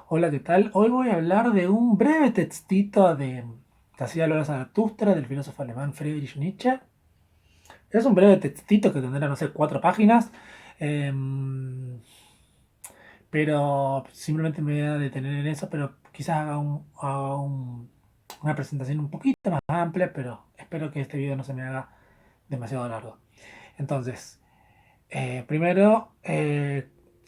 Hola, ¿qué tal? Hoy voy a hablar de un breve textito de Así habló Zaratustra del filósofo alemán Friedrich Nietzsche. Es un breve textito que tendrá, no sé, 4 páginas, em, pero simplemente me voy a detener en eso, pero quizás una presentación un poquito más amplia, pero espero que este video no se me haga demasiado largo. Entonces, primero,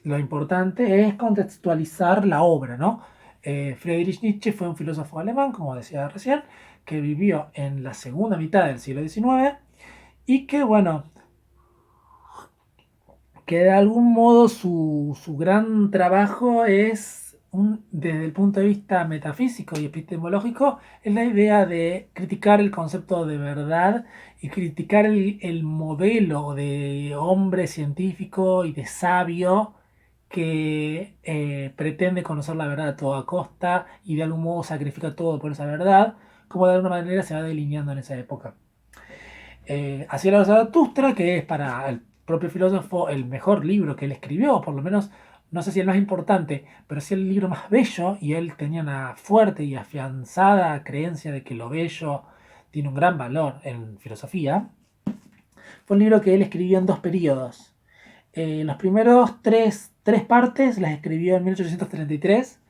lo importante es contextualizar la obra, ¿no? Friedrich Nietzsche fue un filósofo alemán, como decía recién, que vivió en la segunda mitad del siglo XIX y que, bueno, que de algún modo su gran trabajo es, desde el punto de vista metafísico y epistemológico, es la idea de criticar el concepto de verdad y criticar el modelo de hombre científico y de sabio que pretende conocer la verdad a toda costa y de algún modo sacrifica todo por esa verdad, como de alguna manera se va delineando en esa época. Hacia la Zaratustra, que es para el propio filósofo el mejor libro que él escribió, por lo menos, no sé si el más importante, pero sí el libro más bello, y él tenía una fuerte y afianzada creencia de que lo bello tiene un gran valor en filosofía. Fue un libro que él escribió en 2 periodos. Los primeros tres partes las escribió en 1833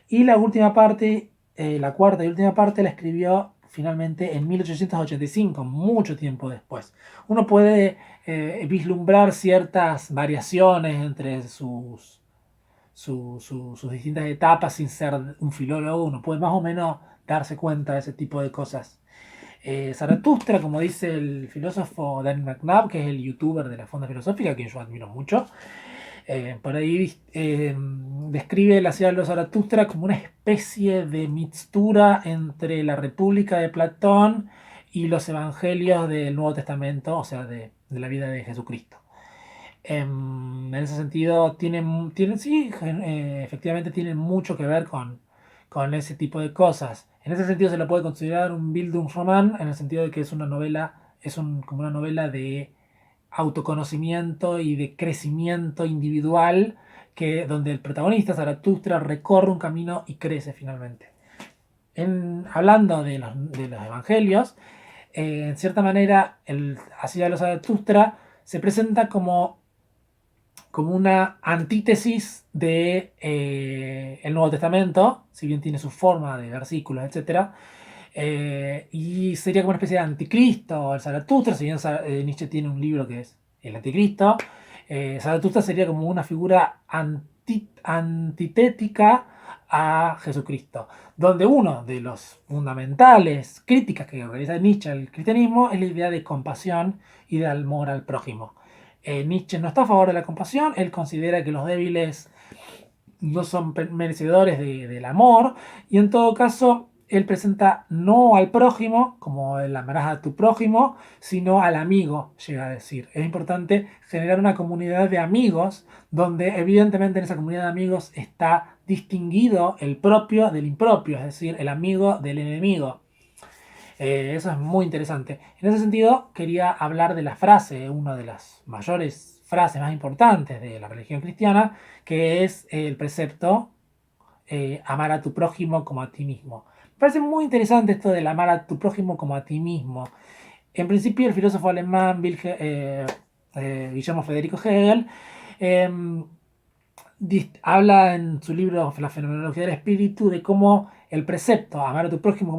y la última parte, la cuarta y última parte la escribió finalmente en 1885, mucho tiempo después. Uno puede vislumbrar ciertas variaciones entre sus distintas etapas sin ser un filólogo, uno puede más o menos darse cuenta de ese tipo de cosas. Zaratustra, como dice el filósofo Dan McNabb, que es el youtuber de la Fonda Filosófica, que yo admiro mucho, por ahí describe la ciudad de los Zaratustra como una especie de mixtura entre la República de Platón y los evangelios del Nuevo Testamento, o sea, de la vida de Jesucristo. En ese sentido, sí, efectivamente tienen mucho que ver con ese tipo de cosas. En ese sentido se lo puede considerar un Bildungsroman, en el sentido de que es una novela, como una novela de autoconocimiento y de crecimiento individual, donde el protagonista, Zaratustra, recorre un camino y crece finalmente. Hablando de los evangelios, en cierta manera, Así de los Zaratustra se presenta como una antítesis de el Nuevo Testamento, si bien tiene su forma de versículos, etcétera, y sería como una especie de anticristo, el Zaratustra, si bien Nietzsche tiene un libro que es el anticristo. Zaratustra sería como una figura antitética a Jesucristo, donde uno de los fundamentales críticas que realiza Nietzsche al cristianismo es la idea de compasión y de amor al prójimo. Nietzsche no está a favor de la compasión, él considera que los débiles no son merecedores del amor, y en todo caso él presenta no al prójimo, como el amarás a tu prójimo, sino al amigo, llega a decir. Es importante generar una comunidad de amigos, donde evidentemente en esa comunidad de amigos está distinguido el propio del impropio, es decir, el amigo del enemigo. Eso es muy interesante. En ese sentido, quería hablar de la frase, una de las mayores frases más importantes de la religión cristiana, que es el precepto amar a tu prójimo como a ti mismo. Me parece muy interesante esto del amar a tu prójimo como a ti mismo. En principio, el filósofo alemán Guillermo Federico Hegel eh, habla en su libro La fenomenología del espíritu de cómo el precepto, amar a tu prójimo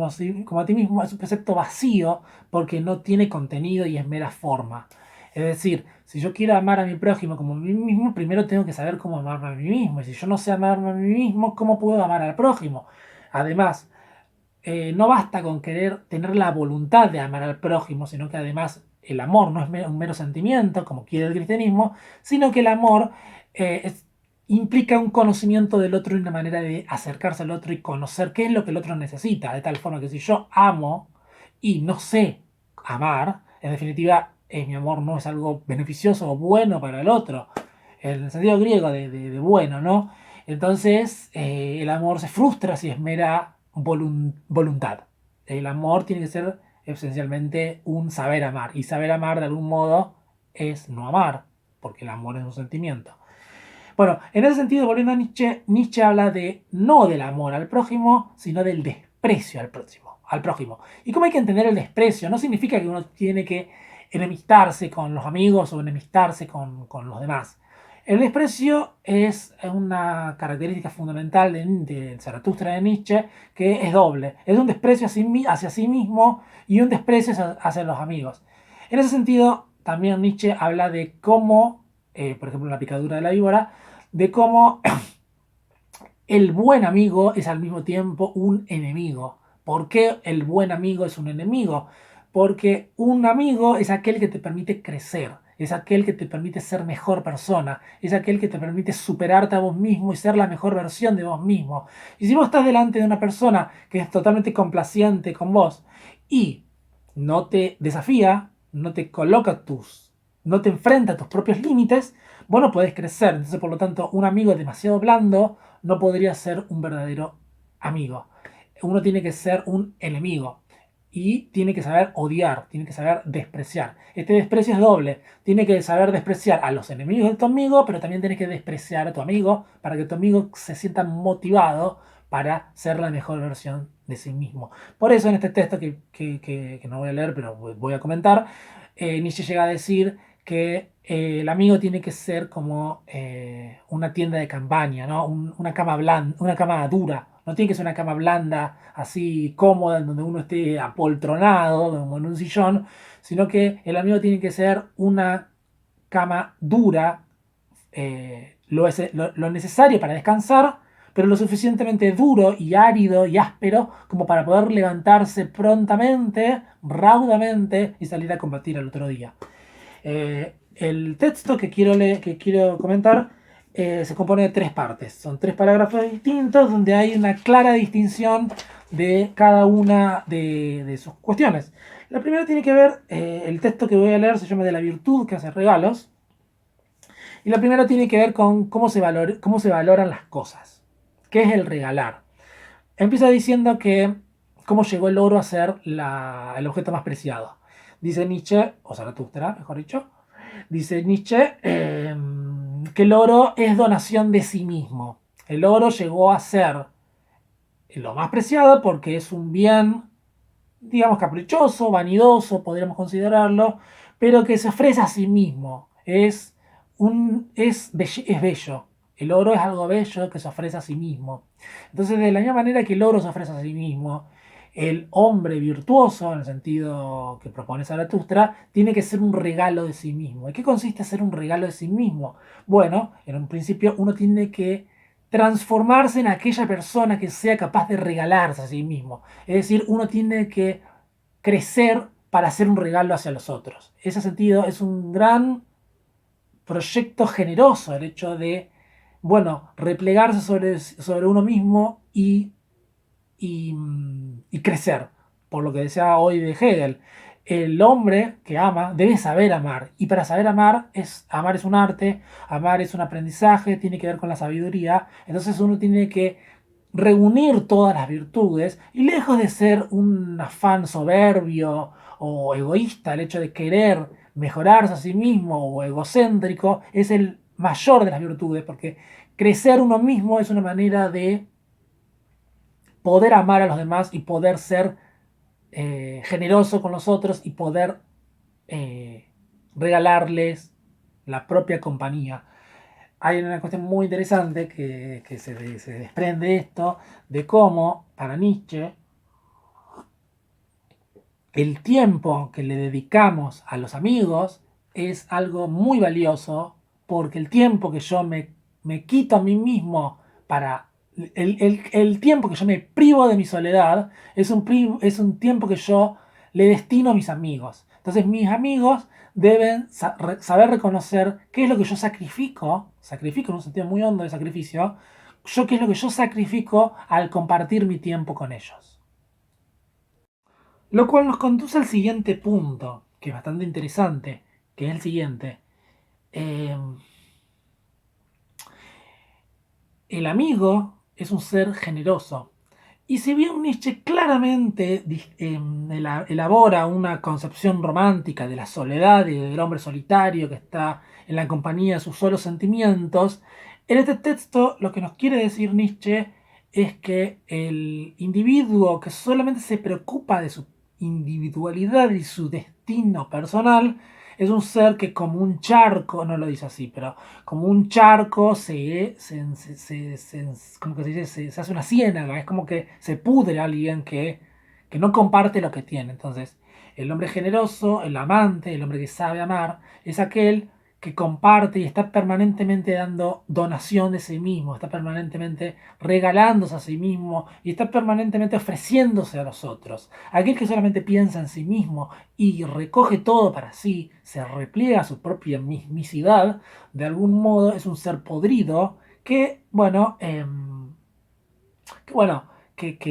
como a ti mismo, es un precepto vacío porque no tiene contenido y es mera forma. Es decir, si yo quiero amar a mi prójimo como a mí mismo, primero tengo que saber cómo amarme a mí mismo. Y si yo no sé amarme a mí mismo, ¿cómo puedo amar al prójimo? Además, no basta con querer tener la voluntad de amar al prójimo, sino que además el amor no es un mero sentimiento, como quiere el cristianismo, sino que el amor implica un conocimiento del otro y una manera de acercarse al otro y conocer qué es lo que el otro necesita, de tal forma que si yo amo y no sé amar, en definitiva, mi amor no es algo beneficioso o bueno para el otro, en el sentido griego de bueno, ¿no? Entonces, el amor se frustra si es mera voluntad. El amor tiene que ser esencialmente un saber amar. Y saber amar de algún modo es no amar, porque el amor es un sentimiento. Bueno, en ese sentido, volviendo a Nietzsche, Nietzsche habla de no del amor al prójimo, sino del desprecio al prójimo. ¿Y cómo hay que entender el desprecio? No significa que uno tiene que enemistarse con los amigos o enemistarse con los demás. El desprecio es una característica fundamental de Zaratustra de Nietzsche, que es doble. Es un desprecio hacia sí mismo y un desprecio hacia los amigos. En ese sentido, también Nietzsche habla de cómo, por ejemplo, en la picadura de la víbora, de cómo el buen amigo es al mismo tiempo un enemigo. ¿Por qué el buen amigo es un enemigo? Porque un amigo es aquel que te permite crecer, es aquel que te permite ser mejor persona, es aquel que te permite superarte a vos mismo y ser la mejor versión de vos mismo. Y si vos estás delante de una persona que es totalmente complaciente con vos y no te desafía, no te enfrenta a tus propios límites, vos no podés crecer. Entonces, por lo tanto, un amigo demasiado blando no podría ser un verdadero amigo. Uno tiene que ser un enemigo y tiene que saber odiar, tiene que saber despreciar. Este desprecio es doble. Tiene que saber despreciar a los enemigos de tu amigo, pero también tienes que despreciar a tu amigo para que tu amigo se sienta motivado para ser la mejor versión de sí mismo. Por eso en este texto que no voy a leer, pero voy a comentar, Nietzsche llega a decir que el amigo tiene que ser como una tienda de campaña, ¿no? Una cama blanda, una cama dura. No tiene que ser una cama blanda, así cómoda, en donde uno esté apoltronado, como en un sillón, sino que el amigo tiene que ser una cama dura, lo necesario para descansar, pero lo suficientemente duro y árido y áspero como para poder levantarse prontamente, raudamente y salir a combatir al otro día. El texto que quiero comentar se compone de tres partes. Son tres parágrafos distintos donde hay una clara distinción de cada una de sus cuestiones. La primera tiene que ver, el texto que voy a leer se llama De la virtud que hace regalos. Y la primera tiene que ver con cómo se valoran las cosas. ¿Qué es el regalar? Empieza diciendo que cómo llegó el oro a ser el objeto más preciado. Dice Nietzsche, o Zaratustra, mejor dicho, dice Nietzsche que el oro es donación de sí mismo. El oro llegó a ser lo más preciado porque es un bien, digamos, caprichoso, vanidoso, podríamos considerarlo, pero que se ofrece a sí mismo. Es bello. El oro es algo bello que se ofrece a sí mismo. Entonces, de la misma manera que el oro se ofrece a sí mismo, el hombre virtuoso, en el sentido que propone Zaratustra, tiene que ser un regalo de sí mismo. ¿Y qué consiste ser un regalo de sí mismo? Bueno, en un principio uno tiene que transformarse en aquella persona que sea capaz de regalarse a sí mismo. Es decir, uno tiene que crecer para hacer un regalo hacia los otros. En ese sentido, es un gran proyecto generoso el hecho de, bueno, replegarse sobre uno mismo y crecer. Por lo que decía hoy de Hegel, el hombre que ama debe saber amar. Y para saber amar es un arte, amar es un aprendizaje, tiene que ver con la sabiduría. Entonces uno tiene que reunir todas las virtudes y lejos de ser un afán soberbio o egoísta, el hecho de querer mejorarse a sí mismo o egocéntrico, es el mayor de las virtudes, porque crecer uno mismo es una manera de poder amar a los demás y poder ser generoso con los otros y poder eh, regalarles la propia compañía. Hay una cuestión muy interesante que se desprende de esto, de cómo para Nietzsche el tiempo que le dedicamos a los amigos es algo muy valioso, porque el tiempo que yo me quito a mí mismo para... El tiempo que yo me privo de mi soledad es un tiempo que yo le destino a mis amigos. Entonces mis amigos deben saber reconocer qué es lo que yo sacrifico en un sentido muy hondo de sacrificio, qué es lo que yo sacrifico al compartir mi tiempo con ellos. Lo cual nos conduce al siguiente punto, que es bastante interesante, que es el siguiente. Eh, el amigo es un ser generoso. Y si bien Nietzsche claramente elabora una concepción romántica de la soledad y del hombre solitario que está en la compañía de sus solos sentimientos, En este texto lo que nos quiere decir Nietzsche es que el individuo que solamente se preocupa de su individualidad y su destino personal es un ser que como un charco, no lo dice así, pero como un charco como que se hace una ciénaga, es como que se pudre a alguien que no comparte lo que tiene. Entonces, el hombre generoso, el amante, el hombre que sabe amar, es aquel que comparte y está permanentemente dando donación de sí mismo, está permanentemente regalándose a sí mismo y está permanentemente ofreciéndose a los otros. Aquel que solamente piensa en sí mismo y recoge todo para sí, se repliega a su propia mismicidad, de algún modo es un ser podrido que, bueno, que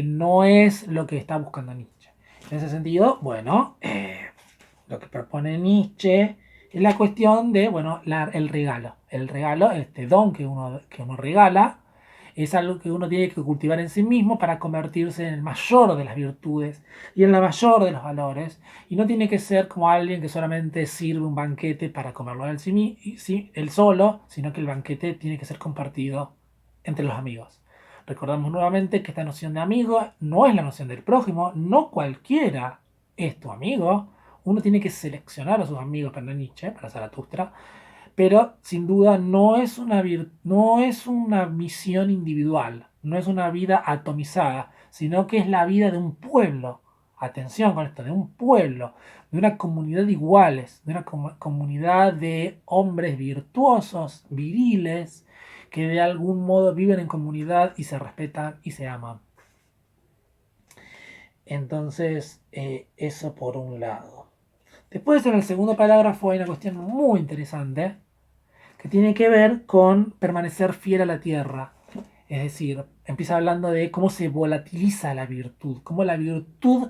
no es lo que está buscando Nietzsche. En ese sentido, bueno, lo que propone Nietzsche es la cuestión de, bueno, el regalo. El regalo, este don que uno regala, es algo que uno tiene que cultivar en sí mismo para convertirse en el mayor de las virtudes y en la mayor de los valores. Y no tiene que ser como alguien que solamente sirve un banquete para comerlo él solo, sino que el banquete tiene que ser compartido entre los amigos. Recordamos nuevamente que esta noción de amigo no es la noción del prójimo, no cualquiera es tu amigo. Uno tiene que seleccionar a sus amigos para Nietzsche, para Zaratustra, pero sin duda no es una misión individual, no es una vida atomizada, sino que es la vida de un pueblo. Atención con esto, de un pueblo, de una comunidad de iguales, de una comunidad de hombres virtuosos, viriles, que de algún modo viven en comunidad y se respetan y se aman. Entonces, eso por un lado. Después, en el segundo parágrafo, hay una cuestión muy interesante que tiene que ver con permanecer fiel a la tierra. Es decir, empieza hablando de cómo se volatiliza la virtud, cómo la virtud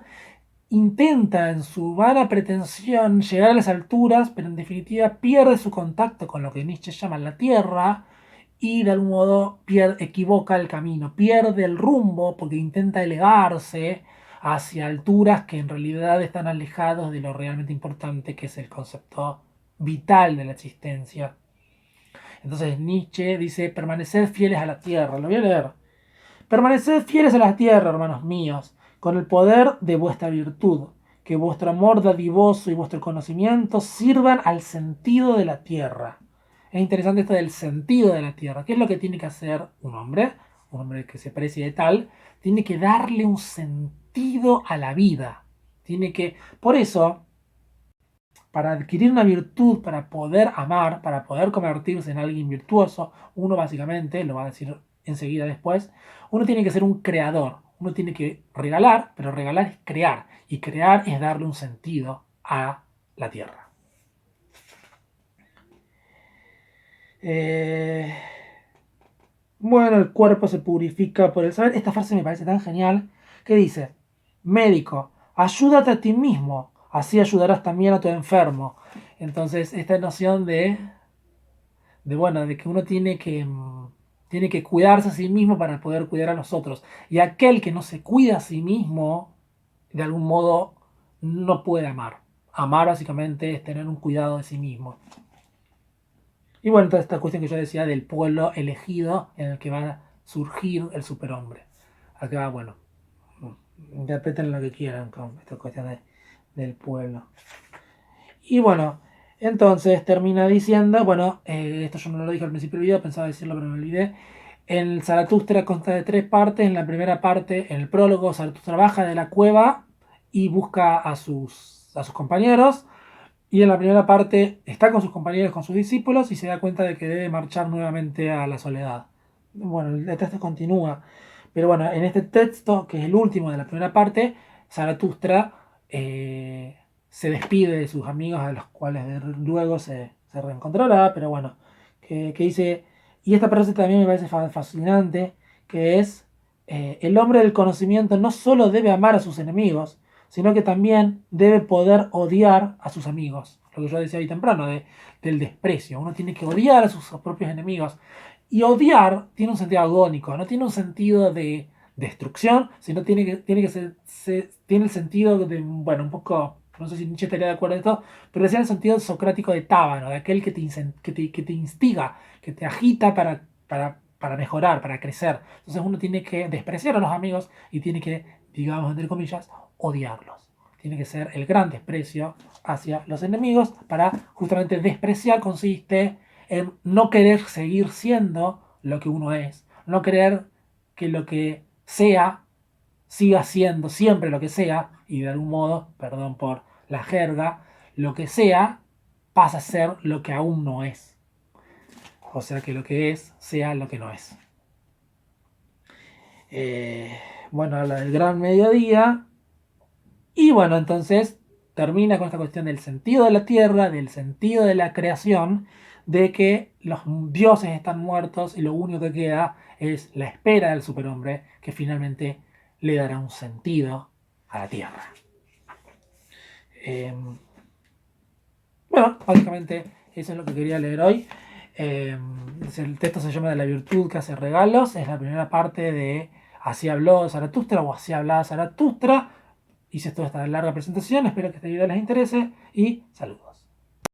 intenta en su vana pretensión llegar a las alturas, pero en definitiva pierde su contacto con lo que Nietzsche llama la tierra y de algún modo equivoca el camino, pierde el rumbo porque intenta elevarse hacia alturas que en realidad están alejados de lo realmente importante que es el concepto vital de la existencia. Entonces Nietzsche dice, permaneced fieles a la tierra. Lo voy a leer. Permaneced fieles a la tierra, hermanos míos, con el poder de vuestra virtud, que vuestro amor dadivoso y vuestro conocimiento sirvan al sentido de la tierra. Es interesante esto del sentido de la tierra. ¿Qué es lo que tiene que hacer un hombre? Un hombre que se precie de tal, tiene que darle un sentido a la vida. Por eso, para adquirir una virtud, para poder amar, para poder convertirse en alguien virtuoso, uno básicamente, lo va a decir enseguida después, uno tiene que ser un creador, uno tiene que regalar, pero regalar es crear, y crear es darle un sentido a la tierra. Eh, bueno, el cuerpo se purifica por el saber. Esta frase me parece tan genial que dice, médico, ayúdate a ti mismo, así ayudarás también a tu enfermo. Entonces, esta noción de que uno tiene que cuidarse a sí mismo para poder cuidar a los otros. Y aquel que no se cuida a sí mismo, de algún modo, no puede amar. Amar básicamente es tener un cuidado de sí mismo. Y bueno, toda esta cuestión que yo decía del pueblo elegido en el que va a surgir el superhombre. Acá, bueno, interpreten lo que quieran con esta cuestión del pueblo. Y bueno, entonces termina diciendo, bueno, esto yo no lo dije al principio del video, pensaba decirlo pero me olvidé. El Zaratustra consta de tres partes. En la primera parte, en el prólogo, Zaratustra baja de la cueva y busca a sus compañeros. Y en la primera parte está con sus compañeros, con sus discípulos y se da cuenta de que debe marchar nuevamente a la soledad. Bueno, el texto continúa. Pero bueno, en este texto, que es el último de la primera parte, Zaratustra se despide de sus amigos a los cuales luego se reencontrará. Pero bueno, que dice, y esta frase también me parece fascinante, que es, el hombre del conocimiento no solo debe amar a sus enemigos, sino que también debe poder odiar a sus amigos. Lo que yo decía ahí temprano, del desprecio. Uno tiene que odiar a sus propios enemigos. Y odiar tiene un sentido agónico, no tiene un sentido de destrucción, sino tiene el sentido de, bueno, un poco, no sé si Nietzsche estaría de acuerdo en esto, pero decía el sentido socrático de tábano, de aquel que te instiga, que te agita para mejorar, para crecer. Entonces uno tiene que despreciar a los amigos y tiene que, digamos, entre comillas, odiarlos. Tiene que ser el gran desprecio hacia los enemigos. Para justamente despreciar consiste en no querer seguir siendo lo que uno es, no querer que lo que sea siga siendo siempre lo que sea, y de algún modo, perdón por la jerga, lo que sea pasa a ser lo que aún no es. O sea, que lo que es sea lo que no es. Bueno, habla del gran mediodía. Y bueno, entonces termina con esta cuestión del sentido de la tierra, del sentido de la creación, de que los dioses están muertos y lo único que queda es la espera del superhombre que finalmente le dará un sentido a la tierra. Bueno, básicamente eso es lo que quería leer hoy. El texto se llama De la virtud que hace regalos. Es la primera parte de Así habló Zaratustra o Así hablaba Zaratustra. Hice toda esta larga presentación. Espero que este video les interese y saludos.